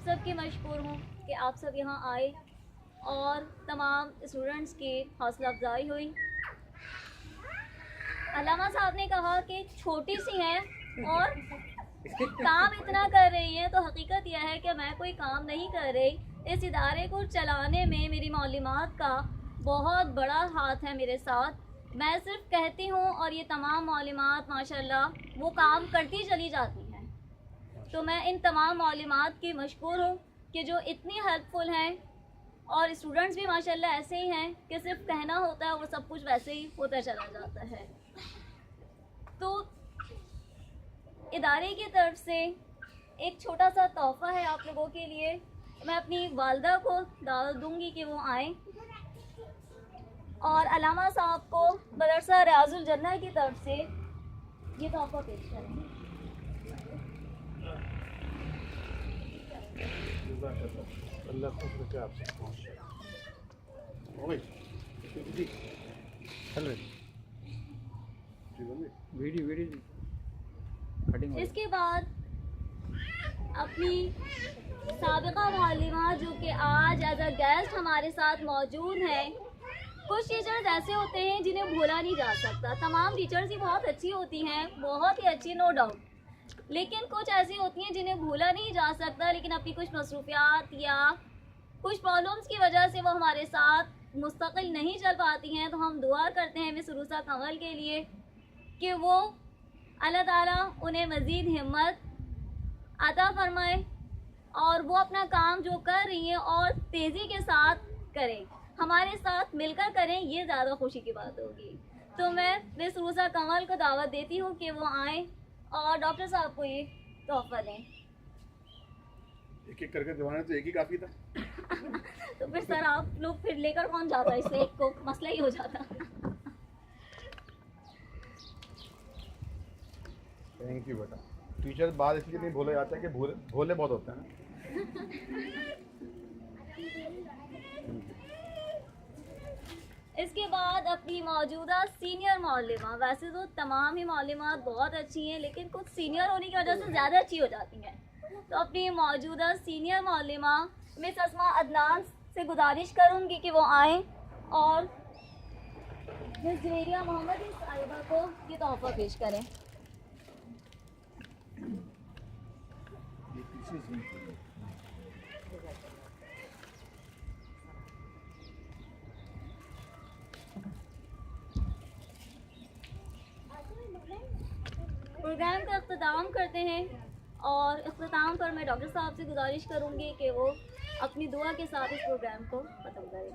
सब की मशकूर हूँ कि आप सब यहाँ आए और तमाम स्टूडेंट्स की हौसला अफजाई हुई। अल्लामा साहब ने कहा कि छोटी सी हैं और काम इतना कर रही हैं, तो हकीकत यह है कि मैं कोई काम नहीं कर रही। इस इदारे को चलाने में मेरी मौलिमात का बहुत बड़ा हाथ है मेरे साथ। मैं सिर्फ कहती हूँ और ये तमाम मौलिमात माशाल्लाह वो काम करती चली जाती हैं। तो मैं इन तमाम मौलिमात की मशकूर हूँ कि जो इतनी हेल्पफुल हैं, और स्टूडेंट्स भी माशाल्लाह ऐसे ही हैं कि सिर्फ कहना होता है वो सब कुछ वैसे ही होता चला जाता है। तो इदारे की तरफ से एक छोटा सा तोहफ़ा है आप लोगों के लिए। मैं अपनी वालदा को दावत दूंगी कि वो आएँ और अल्लामा साहब को मदरसा रियाजुल जन्नह की तरफ से ये तोहफ़ा पेश करेंगे। अल्लाह खुश रखे आपसे। इसके बाद अपनी साबिका मालिमा जो कि आज एज अ गेस्ट हमारे साथ मौजूद हैं। कुछ टीचर्स ऐसे होते हैं जिन्हें भूला नहीं जा सकता। तमाम टीचर्स ही बहुत अच्छी होती हैं, बहुत ही अच्छी, नो डाउट, लेकिन कुछ ऐसी होती हैं जिन्हें भूला नहीं जा सकता, लेकिन अपनी कुछ मसरूफियात या कुछ प्रॉब्लम्स की वजह से वो हमारे साथ मुस्तकिल नहीं चल पाती हैं। तो हम दुआ करते हैं मिस रूसा कंवल के लिए कि वो अल्लाह ताला उन्हें मज़ीद हिम्मत अता फरमाए और वो अपना काम जो कर रही हैं और तेज़ी के साथ करें, हमारे साथ मिलकर करें, ये ज़्यादा खुशी की बात होगी। तो मैं मिस रूसा कंवल को दावत देती हूँ कि वो आएँ और डॉक्टर साहब को ये तोहफ़ा दें। एक एक करके दिवाना तो एक ही काफ़ी था। तो फिर सर आप लोग फिर लेकर कौन जाता, इससे एक को मसला ही हो जाता। थैंक यू बेटा। टीचर बात इसलिए नहीं भूला जाता है कि भोले बहुत होते हैं। इसके बाद अपनी मौजूदा सीनियर मौलिमा, वैसे तो तमाम ही मौलिमात बहुत अच्छी हैं, लेकिन कुछ सीनियर होने की वजह से ज़्यादा अच्छी हो जाती हैं। तो अपनी मौजूदा सीनियर मौलिमा मिस अस्मा अदनान से गुजारिश करूँगी कि वो आएँ और मिस जवेरिया मोहम्मद साहिबा को ये तोहफ़ा पेश करें। प्रोग्राम का इख्तिताम करते हैं और इख्तिताम पर मैं डॉक्टर साहब से गुजारिश करूँगी कि वो अपनी दुआ के साथ इस प्रोग्राम को ख़त्म करें।